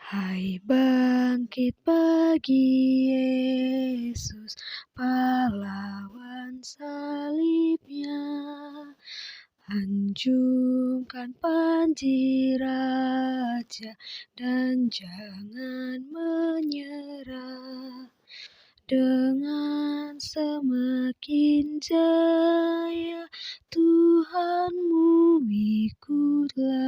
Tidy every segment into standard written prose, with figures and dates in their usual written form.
Hai bangkit pagi Yesus, pahlawan salibnya. Anjungkan panji raja dan jangan menyerah. Dengan semakin jaya Tuhanmu ikutlah,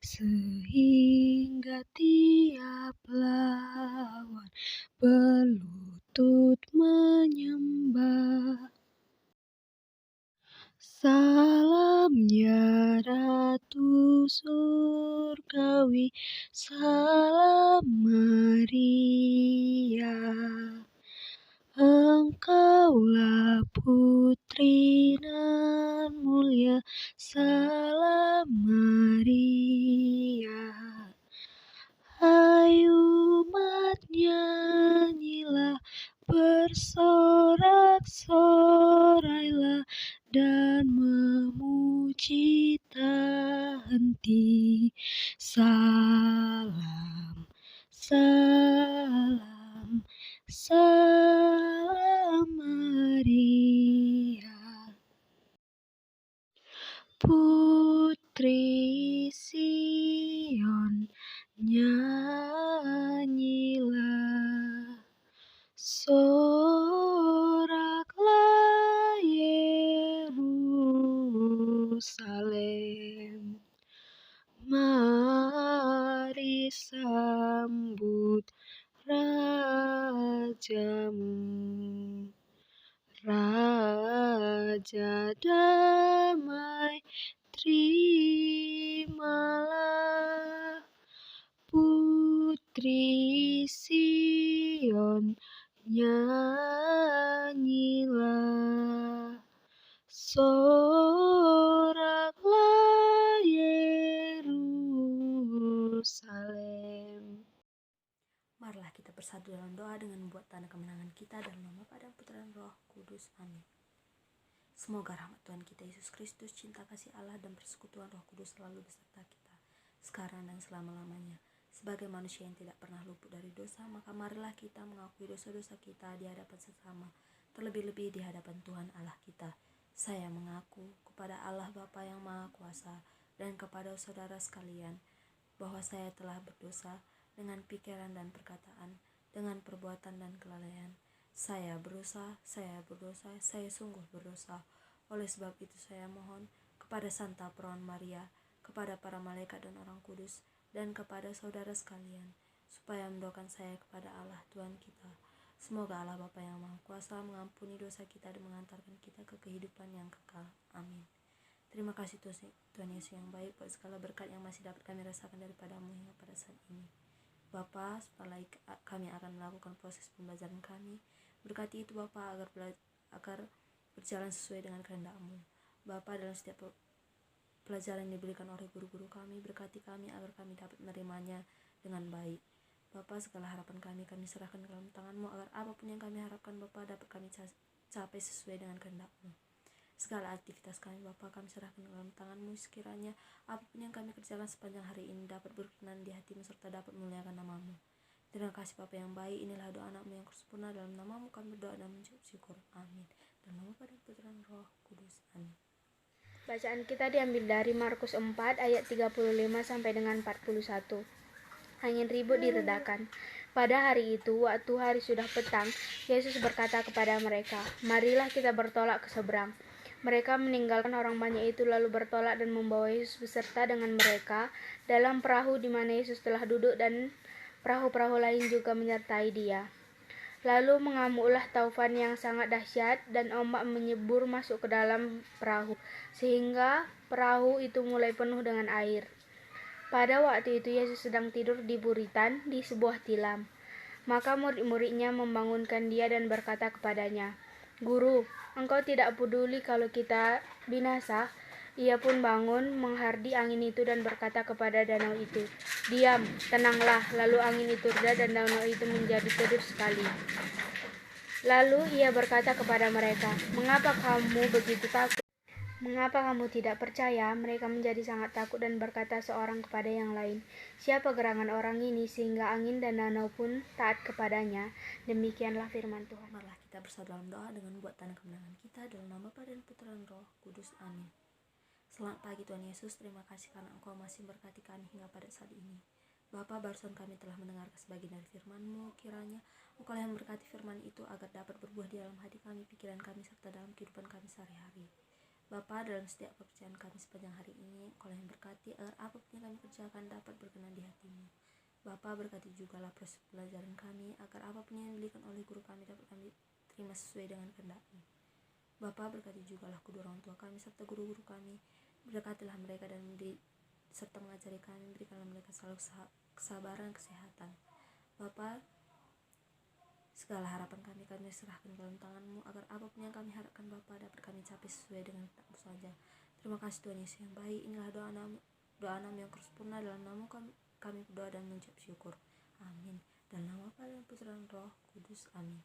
sehingga tiap lawan berlutut menyembah. Salamnya Ratu Surgawi, salam Maria. Engkaulah putri nan mulia, salam Maria. Hai umat, nyanyilah, bersorak-sorailah, dan memuji tak henti. Salam, salam, salam Maria. Putri Sion, nyanyilah, soraklah Yerusalem. Mari sambut Rajamu, Raja damai, terimalah. Putri Sion, nyanyilah, soraklah Yerusalem. Marilah kita bersatu dalam doa dengan membuat tanda kemenangan kita dalam nama Bapa dan Putra dan Roh Kudus. Amin. Semoga rahmat Tuhan kita Yesus Kristus, cinta kasih Allah, dan persekutuan Roh Kudus selalu beserta kita, sekarang dan selama-lamanya. Sebagai manusia yang tidak pernah luput dari dosa, maka marilah kita mengakui dosa-dosa kita di hadapan sesama, terlebih-lebih di hadapan Tuhan Allah kita. Saya mengaku kepada Allah Bapa yang Maha Kuasa dan kepada saudara sekalian bahwa saya telah berdosa dengan pikiran dan perkataan, dengan perbuatan dan kelalaian. Saya berdosa, saya sungguh berdosa. Oleh sebab itu saya mohon kepada Santa Perawan Maria, kepada para malaikat dan orang kudus, dan kepada saudara sekalian, supaya mendoakan saya kepada Allah Tuhan kita. Semoga Allah Bapa yang Maha Kuasa mengampuni dosa kita dan mengantarkan kita ke kehidupan yang kekal. Amin. Terima kasih Tuhan Yesus yang baik buat segala berkat yang masih dapat kami rasakan daripada-Mu hingga pada saat ini. Bapa, setelah kami akan melakukan proses pembelajaran kami, berkati itu Bapa agar berjalan sesuai dengan kehendak-Mu. Bapa, dalam setiap pelajaran yang diberikan oleh guru-guru kami, berkati kami agar kami dapat menerimanya dengan baik. Bapa, segala harapan kami serahkan ke dalam tangan-Mu, agar apapun yang kami harapkan Bapa dapat kami capai sesuai dengan kehendak-Mu. Segala aktivitas kami Bapa kami serahkan ke dalam tangan-Mu, sekiranya apapun yang kami kerjakan sepanjang hari ini dapat berkenan di hati-Mu serta dapat memuliakan nama-Mu. Terima kasih Bapa yang baik, inilah doa anak-Mu yang sempurna, dalam nama-Mu kami berdoa dan mengucap syukur. Amin. Dalam nama Bapa dan Putra dan Roh Kudus. Amin. Bacaan kita diambil dari Markus 4 ayat 35 sampai dengan 41. Angin ribut diredakan. Pada hari itu, waktu hari sudah petang, Yesus berkata kepada mereka, "Marilah kita bertolak ke seberang." Mereka meninggalkan orang banyak itu lalu bertolak dan membawa Yesus beserta dengan mereka dalam perahu di mana Yesus telah duduk, dan perahu-perahu lain juga menyertai Dia. Lalu mengamuklah taufan yang sangat dahsyat dan ombak menyebur masuk ke dalam perahu, sehingga perahu itu mulai penuh dengan air. Pada waktu itu Yesus sedang tidur di buritan di sebuah tilam. Maka murid-muridnya membangunkan Dia dan berkata kepadanya, "Guru, Engkau tidak peduli kalau kita binasa?" Ia pun bangun, menghardi angin itu dan berkata kepada danau itu, "Diam, tenanglah." Lalu angin itu reda dan danau itu menjadi teduh sekali. Lalu Ia berkata kepada mereka, "Mengapa kamu begitu takut? Mengapa kamu tidak percaya? Mereka menjadi sangat takut dan berkata seorang kepada yang lain, siapa gerangan orang ini sehingga angin dan danau pun taat kepadanya? Demikianlah firman Tuhan. Marilah kita bersatu dalam doa dengan membuat tanda kemenangan kita dalam nama Bapa dan Putra dan Roh Kudus. Amin. Selamat pagi Tuhan Yesus, terima kasih karena Engkau masih memberkati kami hingga pada saat ini. Bapa, barusan kami telah mendengar sebagian dari firman-Mu, kiranya Engkau yang memberkati firman itu agar dapat berbuah di dalam hati kami, pikiran kami, serta dalam kehidupan kami sehari-hari. Bapa, dalam setiap pekerjaan kami sepanjang hari ini, Engkau yang berkati agar apapun yang kami kerjakan dapat berkenan di hati-Mu. Bapa, berkati jugalah proses pelajaran kami, agar apapun yang diberikan oleh guru kami dapat kami terima sesuai dengan kehendak-Mu. Bapa, berkati jugalah kedua orang tua kami serta guru-guru kami, berkatilah mereka dan serta mengajari kami, berikanlah mereka selalu kesabaran, kesehatan. Bapa, segala harapan kami serahkan ke dalam tangan-Mu, agar apapun yang kami harapkan Bapa dapat kami capai sesuai dengan kehendak-Mu saja. Terima kasih Tuhan Yesus yang baik. Inilah doa nama yang sempurna, dalam nama kami berdoa dan mengucap syukur. Amin. Dalam nama Bapa dan Putra dan Roh Kudus. Amin.